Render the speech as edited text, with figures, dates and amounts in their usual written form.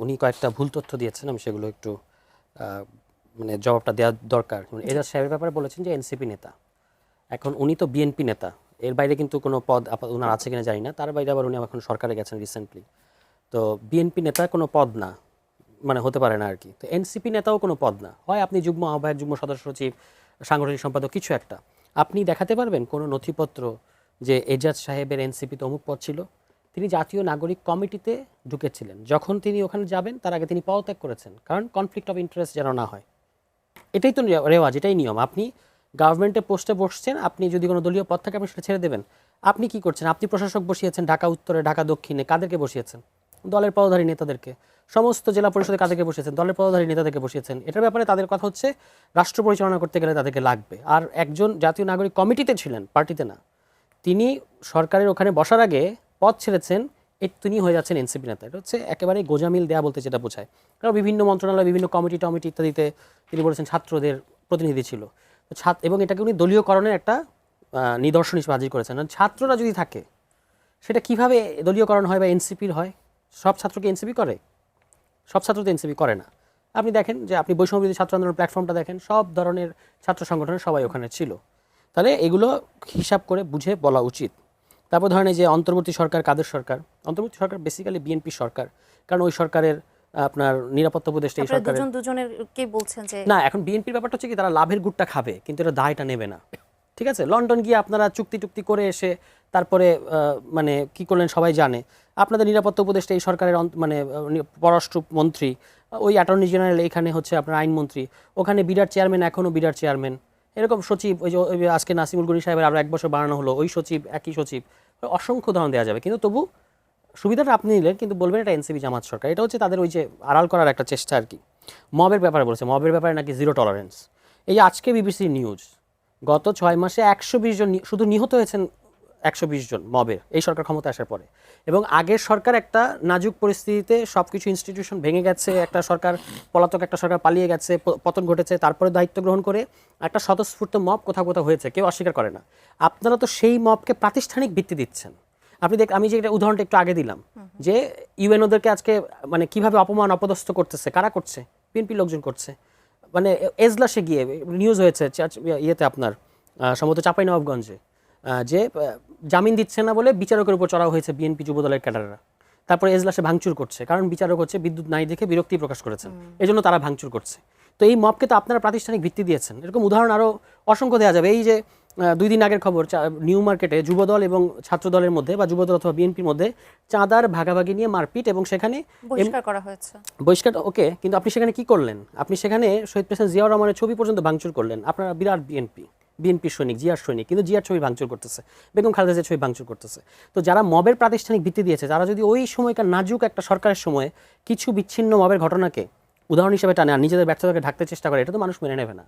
উনি কয়েকটা ভুল তথ্য দিয়েছেন, আমি সেগুলো একটু মানে জবাবটা দেওয়া দরকার। এজাজ সাহেবের ব্যাপারে বলেছেন যে এনসিপি নেতা, এখন উনি তো বিএনপি নেতা, এর বাইরে কিন্তু কোনো পদ ওনার আছে কিনা জানি না, তার বাইরে আবার উনি এখন সরকারে গেছেন রিসেন্টলি, তো বিএনপি নেতা কোনো পদ না, মানে হতে পারে না আর কি। তো এনসিপি নেতাও কোনো পদ না, হয় আপনি যুগ্ম আহ্বায়ক, যুগ্ম সদস্য সচিব, সাংগঠনিক সম্পাদক, কিছু একটা। আপনি দেখাতে পারবেন কোনো নথিপত্র যে এজাজ সাহেবের এনসিপিতে অমুক পদ ছিল? তিনি জাতীয় নাগরিক কমিটিতে ঢুকেছিলেন, যখন তিনি ওখানে যাবেন তার আগে তিনি পদত্যাগ করেছেন, কারণ কনফ্লিক্ট অফ ইন্টারেস্ট যেন না হয়। এটাই তো রেওয়াজ, এটাই নিয়ম। আপনি গভর্নমেন্টে পোস্টে বসছেন, আপনি যদি কোনো দলীয় পদ থাকে আপনি সেটা ছেড়ে দেবেন। আপনি কি করছেন? আপনি প্রশাসক বসিয়েছেন ঢাকা উত্তরে, ঢাকা দক্ষিণে, কাদেরকে বসিয়েছেন? দলের পদধারী নেতাদেরকে। সমস্ত জেলা পরিষদে কাদেরকে বসিয়েছেন? দলের পদধারী নেতাদেরকে বসিয়েছেন। এটার ব্যাপারে তাদের কথা হচ্ছে রাষ্ট্র পরিচালনা করতে গেলে তাদেরকে লাগবে। আর একজন জাতীয় নাগরিক কমিটিতে ছিলেন, পার্টিতে না। তিনি সরকারের ওখানে বসার আগে পদ ছেড়েছেন, তিনি হয়ে যাচ্ছেন এনসিপি নেতা। এটা হচ্ছে একেবারে গোজামিল দেয়া বলতে যেটা বোঝায়। কারণ বিভিন্ন মন্ত্রণালয়, বিভিন্ন কমিটি টমিটি ইত্যাদিতে তিনি বলেছেন ছাত্রদের প্রতিনিধি ছিল, এবং এটাকে উনি দলীয়করণের একটা নিদর্শন হিসেবে হাজির করেছেন। ছাত্ররা যদি থাকে সেটা কিভাবে দলীয়করণ হয় বা এনসিপির হয়? সব ছাত্রকে এনসিপি করে? সব ছাত্র তো এনসিপি করে না। আপনি দেখেন যে আপনি বৈষম্যবিরোধী ছাত্র আন্দোলন প্ল্যাটফর্মটা দেখেন, সব ধরনের ছাত্র সংগঠনের সবাই ওখানে ছিল। তাহলে এগুলো হিসাব করে বুঝে বলা উচিত। তারপর ধরেন এই যে অন্তর্বর্তী সরকার, কাদের সরকার? অন্তর্বর্তী সরকার বেসিক্যালি বিএনপি সরকার, কারণ ওই সরকারের আপনার নিরাপত্তা উপদেষ্টা এই সরকারের দুজনের কে বলছেন যে না, এখন বিএনপির ব্যাপারটা হচ্ছে কি, তারা লাভের গুড়টা খাবে কিন্তু এটা দায়টা নেবে না। ঠিক আছে, লন্ডন গিয়ে আপনারা চুক্তি করে এসে তারপরে মানে কি করলেন সবাই জানে। আপনাদের নিরাপত্তা উপদেষ্টা এই সরকারের মানে পররাষ্ট্র মন্ত্রী, ওই অ্যাটর্নি জেনারেল এখানে হচ্ছে আপনার আইনমন্ত্রী, ওখানে বিরাট চেয়ারম্যান, এখনও বিরাট চেয়ারম্যান, এরকম সচিব, ওই যে আজকে নাসিমুল গনি সাহেবের আরও 1 বছর বাড়ানো হলো, ওই সচিব, একই সচিব, অসংখ্য উদাহরণ দেওয়া যাবে। কিন্তু তবু সুবিধাটা আপনি নিলেন, কিন্তু বলবেন এটা এনসিপি জামাত সরকার। এটা হচ্ছে তাদের ওই যে আড়াল করার একটা চেষ্টা আর কি। মবের ব্যাপারে বলেছে, মবের ব্যাপারে নাকি জিরো টলারেন্স। এই আজকে বিবিসি নিউজ, গত 6 মাসে 120 জন শুধু নিহত হয়েছেন, 120 জন মবের, এই সরকার ক্ষমতা আসার পরে। এবং আগের সরকার একটা নাজুক পরিস্থিতিতে সব কিছু ইনস্টিটিউশন ভেঙে গেছে, একটা সরকার পলাতক, একটা সরকার পালিয়ে গেছে, পতন ঘটেছে, তারপরে দায়িত্ব গ্রহণ করে একটা স্বতঃস্ফূর্ত মব কোথাও কোথাও হয়েছে, কেউ অস্বীকার করে না। আপনারা তো সেই মবকে প্রাতিষ্ঠানিক ভিত্তি দিচ্ছেন। আপনি আমি যে এটা উদাহরণটা একটু আগে দিলাম, যে ইউএনওদেরকে আজকে মানে কিভাবে অপমান অপদস্থ করতেছে, কারা করছে? বিএনপি লোকজন করছে। মানে এজলাসে গিয়ে নিউজ হয়েছে ইয়েতে আপনার সম্ভবত চাঁপাইনবাবগঞ্জে, যে জামিন দিচ্ছে না বলে বিচারকের উপর চড়াও হয়েছে বিএনপি যুবদলের ক্যাডাররা। তারপরে এজলাসে ভাঙচুর করছে, কারণ বিচারক হচ্ছে বিদ্যুৎ নাই দেখে বিরক্তি প্রকাশ করেছেন, এজন্য তারা ভাঙচুর করছে। তো এই মবকে তো আপনারা প্রাতিষ্ঠানিক ভিত্তি দিয়েছেন। এরকম উদাহরণ আরও অসংখ্য দেওয়া যাবে। এই যে 2 দিন আগের খবর, নিউ মার্কেটে যুবদল এবং ছাত্রদলের মধ্যে বা যুবদল অথবা বিএনপির মধ্যে চাঁদার ভাগাভাগি নিয়ে মারপিট, এবং সেখানে বহিষ্কার করা হয়েছে। বহিষ্কার, ওকে, কিন্তু আপনি সেখানে কি করলেন? আপনি সেখানে শহীদ প্রেসিডেন্ট জিয়াউর রহমানের ছবি পর্যন্ত ভাঙচুর করলেন। আপনারা বিরাট বিএনপি সৈনিক, জিয়ার সৈনিক, কিন্তু জিয়ার ছবি ভাঙচুর করতেছে, বেগম খালেদা জিয়ার ছবি ভাঙচুর করতেছে। তো যারা মবের প্রাতিষ্ঠানিক ভিত্তি দিয়েছে, তারা যদি ওই সময়কার নাজুক একটা সরকারের সময় কিছু বিচ্ছিন্ন মবের ঘটনাকে উদাহরণ হিসেবে টানে আর নিজেদের ব্যর্থতাকে ঢাকতে চেষ্টা করে, এটা তো মানুষ মেনে নেবে না।